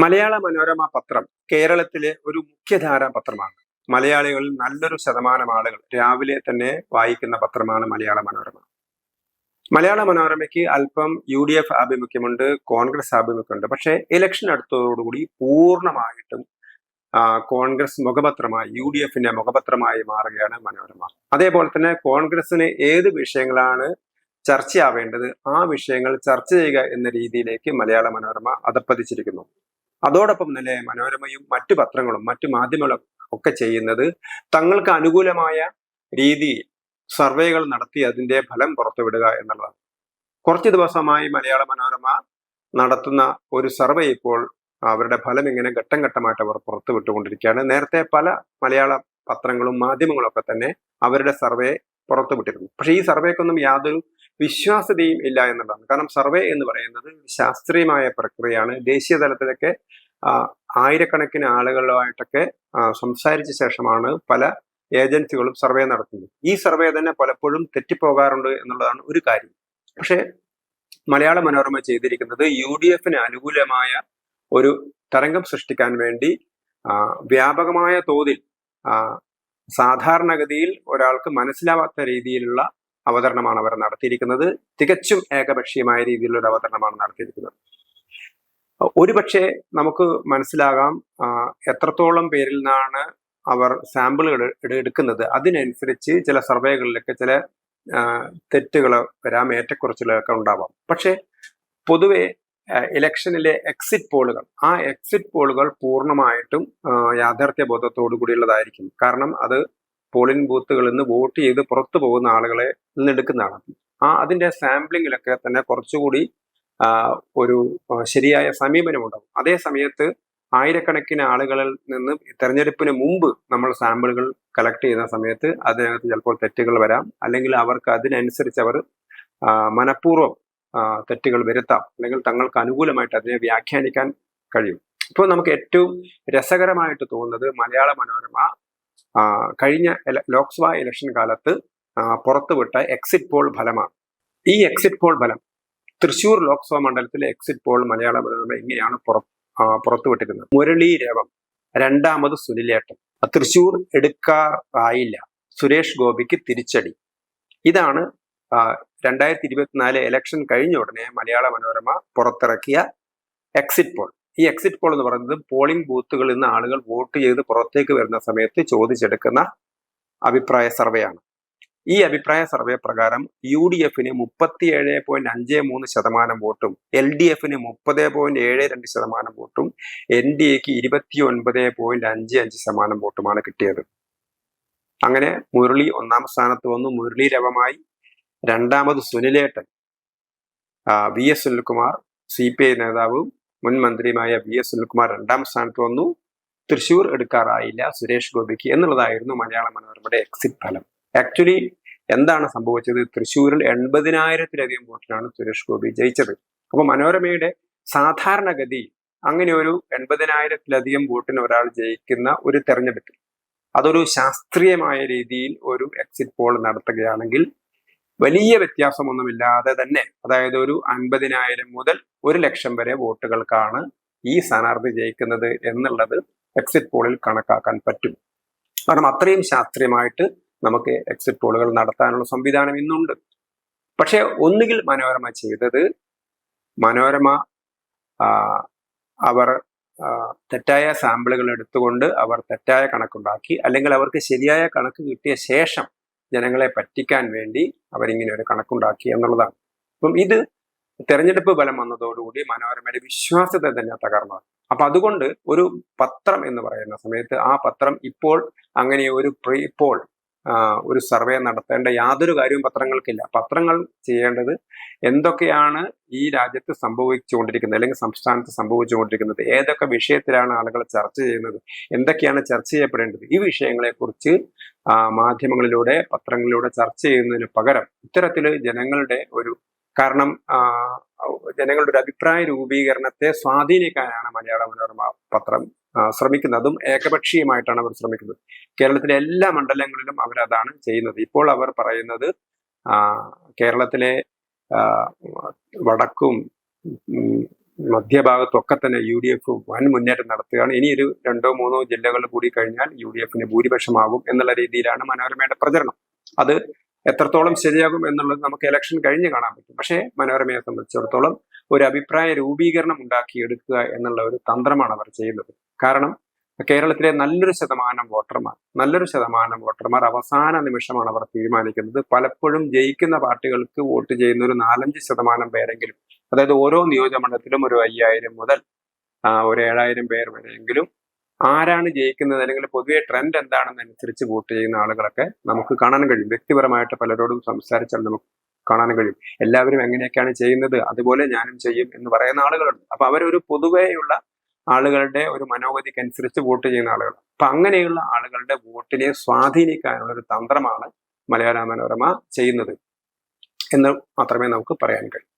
മലയാള മനോരമ പത്രം കേരളത്തിലെ ഒരു മുഖ്യധാര പത്രമാണ്. മലയാളികളിൽ നല്ലൊരു ശതമാനം ആളുകൾ രാവിലെ തന്നെ വായിക്കുന്ന പത്രമാണ് മലയാള മനോരമ. മലയാള മനോരമയ്ക്ക് അല്പം UDF ആഭിമുഖ്യമുണ്ട്, കോൺഗ്രസ് ആഭിമുഖ്യമുണ്ട്. പക്ഷേ ഇലക്ഷൻ അടുത്തതോടുകൂടി പൂർണ്ണമായിട്ടും കോൺഗ്രസ് മുഖപത്രമായി, UDFന്റെ മുഖപത്രമായി മാറുകയാണ് മനോരമ. അതേപോലെ തന്നെ കോൺഗ്രസിന് ഏത് വിഷയങ്ങളാണ് ചർച്ചയാവേണ്ടത് ആ വിഷയങ്ങൾ ചർച്ച ചെയ്യുക എന്ന രീതിയിലേക്ക് മലയാള മനോരമ അധപ്പതിച്ചിരിക്കുന്നു. അതോടൊപ്പം തന്നെ മനോരമയും മറ്റു പത്രങ്ങളും മറ്റു മാധ്യമങ്ങളും ഒക്കെ ചെയ്യുന്നത് തങ്ങൾക്ക് അനുകൂലമായ രീതിയിൽ സർവേകൾ നടത്തി അതിന്റെ ഫലം പുറത്തുവിടുക എന്നുള്ളതാണ്. കുറച്ചു ദിവസമായി മലയാള മനോരമ നടത്തുന്ന ഒരു സർവേ ഇപ്പോൾ അവരുടെ ഫലം ഇങ്ങനെ ഘട്ടം ഘട്ടമായിട്ട് അവർ പുറത്തുവിട്ടുകൊണ്ടിരിക്കുകയാണ്. നേരത്തെ പല മലയാള പത്രങ്ങളും മാധ്യമങ്ങളും ഒക്കെ തന്നെ അവരുടെ സർവേ പുറത്തുവിട്ടിരുന്നു. പക്ഷെ ഈ സർവേക്കൊന്നും യാതൊരു വിശ്വാസ്യതയും ഇല്ല എന്നുള്ളതാണ്. കാരണം സർവേ എന്ന് പറയുന്നത് ശാസ്ത്രീയമായ പ്രക്രിയയാണ്. ദേശീയ തലത്തിലൊക്കെ ആയിരക്കണക്കിന് ആളുകളുമായിട്ടൊക്കെ സംസാരിച്ച ശേഷമാണ് പല ഏജൻസികളും സർവേ നടത്തുന്നത്. ഈ സർവേ തന്നെ പലപ്പോഴും തെറ്റിപ്പോകാറുണ്ട് എന്നുള്ളതാണ് ഒരു കാര്യം. പക്ഷേ മലയാള മനോരമ ചെയ്തിരിക്കുന്നത് UDFന് അനുകൂലമായ ഒരു തരംഗം സൃഷ്ടിക്കാൻ വേണ്ടി വ്യാപകമായ തോതിൽ സാധാരണഗതിയിൽ ഒരാൾക്ക് മനസ്സിലാവാത്ത രീതിയിലുള്ള അവതരണമാണ് അവർ നടത്തിയിരിക്കുന്നത്. തികച്ചും ഏകപക്ഷീയമായ രീതിയിലുള്ള ഒരു അവതരണമാണ് നടത്തിയിരിക്കുന്നത്. ഒരുപക്ഷെ നമുക്ക് മനസ്സിലാകാം എത്രത്തോളം പേരിൽ നിന്നാണ് അവർ സാമ്പിളുകൾ എടുക്കുന്നത്. അതിനനുസരിച്ച് ചില സർവേകളിലൊക്കെ ചില തെറ്റുകൾ വരാം, ഏറ്റക്കുറച്ചിലൊക്കെ ഉണ്ടാവാം. പക്ഷെ പൊതുവെ ഇലക്ഷനിലെ എക്സിറ്റ് പോളുകൾ പൂർണ്ണമായിട്ടും യാഥാർത്ഥ്യ ബോധത്തോടു കൂടിയുള്ളതായിരിക്കും. കാരണം അത് പോളിംഗ് ബൂത്തുകളിൽ നിന്ന് വോട്ട് ചെയ്ത് പുറത്തു പോകുന്ന ആളുകളെ നിന്ന് എടുക്കുന്നതാണ്. അതിന്റെ സാമ്പിളിങ്ങിലൊക്കെ തന്നെ കുറച്ചുകൂടി ഒരു ശരിയായ സമീപനമുണ്ടാകും. അതേ സമയത്ത് ആയിരക്കണക്കിന് ആളുകളിൽ നിന്ന് തെരഞ്ഞെടുപ്പിന് മുമ്പ് നമ്മൾ സാമ്പിളുകൾ കളക്ട് ചെയ്യുന്ന സമയത്ത് അതിനകത്ത് ചിലപ്പോൾ തെറ്റുകൾ വരാം, അല്ലെങ്കിൽ അവർക്ക് അതിനനുസരിച്ച് അവർ മനഃപൂർവ്വം തെറ്റുകൾ വരുത്താം, അല്ലെങ്കിൽ തങ്ങൾക്ക് അനുകൂലമായിട്ട് അതിനെ വ്യാഖ്യാനിക്കാൻ കഴിയും. ഇപ്പോൾ നമുക്ക് ഏറ്റവും രസകരമായിട്ട് തോന്നുന്നത് മലയാള മനോരമ കഴിഞ്ഞ ലോക്സഭാ ഇലക്ഷൻ കാലത്ത് പുറത്തുവിട്ട എക്സിറ്റ് പോൾ ഫലമാണ്. ഈ എക്സിറ്റ് പോൾ ഫലം തൃശൂർ ലോക്സഭാ മണ്ഡലത്തിലെ എക്സിറ്റ് പോൾ മലയാള മനോരമ ഇങ്ങനെയാണ് പുറത്തുവിട്ടിരുന്നത്. മുരളി രവം, രണ്ടാമത് സുനിലേട്ടൻ, തൃശൂർ എടുക്കാറായില്ല, സുരേഷ് ഗോപിക്ക് തിരിച്ചടി. ഇതാണ് 2024 ഇലക്ഷൻ കഴിഞ്ഞ ഉടനെ മലയാള മനോരമ പുറത്തിറക്കിയ എക്സിറ്റ് പോൾ. ഈ എക്സിറ്റ് പോൾ എന്ന് പറയുന്നത് പോളിംഗ് ബൂത്തുകളിൽ നിന്ന് ആളുകൾ വോട്ട് ചെയ്ത് പുറത്തേക്ക് വരുന്ന സമയത്ത് ചോദിച്ചെടുക്കുന്ന അഭിപ്രായ സർവേയാണ്. ഈ അഭിപ്രായ സർവേ പ്രകാരം UDFന് 37.53% വോട്ടും, LDFന് 30.72% വോട്ടും, NDAക്ക് 29.55% വോട്ടുമാണ് കിട്ടിയത്. അങ്ങനെ മുരളി ഒന്നാം സ്ഥാനത്ത് വന്നു. മുരളി രവമായി. രണ്ടാമത് സുനിലേട്ടൻ, VS സുനിൽകുമാർ, CPI നേതാവും മുൻ മന്ത്രിയുമായ VS സുനിൽകുമാർ രണ്ടാം സ്ഥാനത്ത് വന്നു. തൃശൂർ എടുക്കാറായില്ല, സുരേഷ് ഗോപിക്ക് എന്നുള്ളതായിരുന്നു മലയാള മനോരമയുടെ എക്സിറ്റ് ഫലം. ആക്ച്വലി എന്താണ് സംഭവിച്ചത്? തൃശ്ശൂരിൽ 80,000-ലധികം വോട്ടിനാണ് സുരേഷ് ഗോപി ജയിച്ചത്. അപ്പൊ മനോരമയുടെ സാധാരണഗതി അങ്ങനെ ഒരു 80,000-ലധികം വോട്ടിന് ഒരാൾ ജയിക്കുന്ന ഒരു തെരഞ്ഞെടുപ്പിൽ അതൊരു ശാസ്ത്രീയമായ രീതിയിൽ ഒരു എക്സിറ്റ് പോൾ നടത്തുകയാണെങ്കിൽ വലിയ വ്യത്യാസമൊന്നുമില്ലാതെ തന്നെ, അതായത് ഒരു 50,000 മുതൽ 1,00,000 വരെ വോട്ടുകൾക്കാണ് ഈ സ്ഥാനാർത്ഥി ജയിക്കുന്നത് എന്നുള്ളത് എക്സിറ്റ് പോളിൽ കണക്കാക്കാൻ പറ്റും. കാരണം അത്രയും ശാസ്ത്രീയമായിട്ട് നമുക്ക് എക്സിറ്റ് പോളുകൾ നടത്താനുള്ള സംവിധാനം ഇന്നുണ്ട്. പക്ഷെ ഒന്നുകിൽ മനോരമ ചെയ്തത്, മനോരമ അവർ തെറ്റായ സാമ്പിളുകൾ എടുത്തുകൊണ്ട് അവർ തെറ്റായ കണക്കുണ്ടാക്കി, അല്ലെങ്കിൽ അവർക്ക് ശരിയായ കണക്ക് കിട്ടിയ ശേഷം ജനങ്ങളെ പറ്റിക്കാൻ വേണ്ടി അവരിങ്ങനെ ഒരു കണക്കുണ്ടാക്കി എന്നുള്ളതാണ്. അപ്പം ഇത് തെരഞ്ഞെടുപ്പ് ഫലം വന്നതോടുകൂടി മനോരമയുടെ വിശ്വാസ്യത തന്നെ തകർന്നത്. അപ്പൊ അതുകൊണ്ട് ഒരു പത്രം എന്ന് പറയുന്ന സമയത്ത് ആ പത്രം ഇപ്പോൾ അങ്ങനെ ഒരു പ്രീ പോൾ ഒരു സർവേ നടത്തേണ്ട യാതൊരു കാര്യവും പത്രങ്ങൾക്കില്ല. പത്രങ്ങൾ ചെയ്യേണ്ടത് എന്തൊക്കെയാണ് ഈ രാജ്യത്ത് സംഭവിച്ചുകൊണ്ടിരിക്കുന്നത്, അല്ലെങ്കിൽ സംസ്ഥാനത്ത് സംഭവിച്ചുകൊണ്ടിരിക്കുന്നത്, ഏതൊക്കെ വിഷയത്തിലാണ് ആളുകൾ ചർച്ച ചെയ്യുന്നത്, എന്തൊക്കെയാണ് ചർച്ച ചെയ്യപ്പെടേണ്ടത്, ഈ വിഷയങ്ങളെക്കുറിച്ച് മാധ്യമങ്ങളിലൂടെ പത്രങ്ങളിലൂടെ ചർച്ച ചെയ്യുന്നതിന് പകരം ഇത്തരത്തിൽ ജനങ്ങളുടെ ഒരു അഭിപ്രായ രൂപീകരണത്തെ സ്വാധീനിക്കാനാണ് മലയാള മനോരമ പത്രം ശ്രമിക്കുന്നത്. അതും ഏകപക്ഷീയമായിട്ടാണ് അവർ ശ്രമിക്കുന്നത്. കേരളത്തിലെ എല്ലാ മണ്ഡലങ്ങളിലും അവരതാണ് ചെയ്യുന്നത്. ഇപ്പോൾ അവർ പറയുന്നത് കേരളത്തിലെ വടക്കും മധ്യഭാഗത്തൊക്കെ തന്നെ UDF വൻ മുന്നേറ്റം നടത്തുകയാണ്. ഇനി ഒരു 2-3 ജില്ലകൾ കൂടി കഴിഞ്ഞാൽ UDF ഭൂരിപക്ഷമാകും എന്നുള്ള രീതിയിലാണ് മനോരമയുടെ പ്രചരണം. അത് എത്രത്തോളം ശരിയാകും എന്നുള്ളത് നമുക്ക് ഇലക്ഷൻ കഴിഞ്ഞ് കാണാൻ പറ്റും. പക്ഷേ മനോരമയെ സംബന്ധിച്ചിടത്തോളം ഒരു അഭിപ്രായ രൂപീകരണം ഉണ്ടാക്കിയെടുക്കുക എന്നുള്ള ഒരു തന്ത്രമാണ് അവർ ചെയ്യുന്നത്. കാരണം കേരളത്തിലെ നല്ലൊരു ശതമാനം വോട്ടർമാർ അവസാന നിമിഷമാണ് അവർ തീരുമാനിക്കുന്നത്. പലപ്പോഴും ജയിക്കുന്ന പാർട്ടികൾക്ക് വോട്ട് ചെയ്യുന്ന ഒരു 4-5% പേരെങ്കിലും, അതായത് ഓരോ നിയോജകമണ്ഡലത്തിലും ഒരു 5000 മുതൽ ഒരു 7000 പേർ വരെയെങ്കിലും ആരാണ് ജയിക്കുന്നത് അല്ലെങ്കിൽ പൊതുവെ ട്രെൻഡ് എന്താണെന്നനുസരിച്ച് വോട്ട് ചെയ്യുന്ന ആളുകളൊക്കെ നമുക്ക് കാണാൻ കഴിയും. വ്യക്തിപരമായിട്ട് പലരോടും സംസാരിച്ചാൽ നമുക്ക് കാണാൻ കഴിയും. എല്ലാവരും എങ്ങനെയൊക്കെയാണ് ചെയ്യുന്നത് അതുപോലെ ഞാനും ചെയ്യും എന്ന് പറയുന്ന ആളുകളുണ്ട്. അപ്പൊ അവരൊരു പൊതുവെയുള്ള ആളുകളുടെ ഒരു മനോഗതിക്കനുസരിച്ച് വോട്ട് ചെയ്യുന്ന ആളുകൾ. അപ്പൊ അങ്ങനെയുള്ള ആളുകളുടെ വോട്ടിനെ സ്വാധീനിക്കാനുള്ള ഒരു തന്ത്രമാണ് മലയാള മനോരമ ചെയ്യുന്നത് എന്ന് മാത്രമേ നമുക്ക് പറയാൻ കഴിയൂ.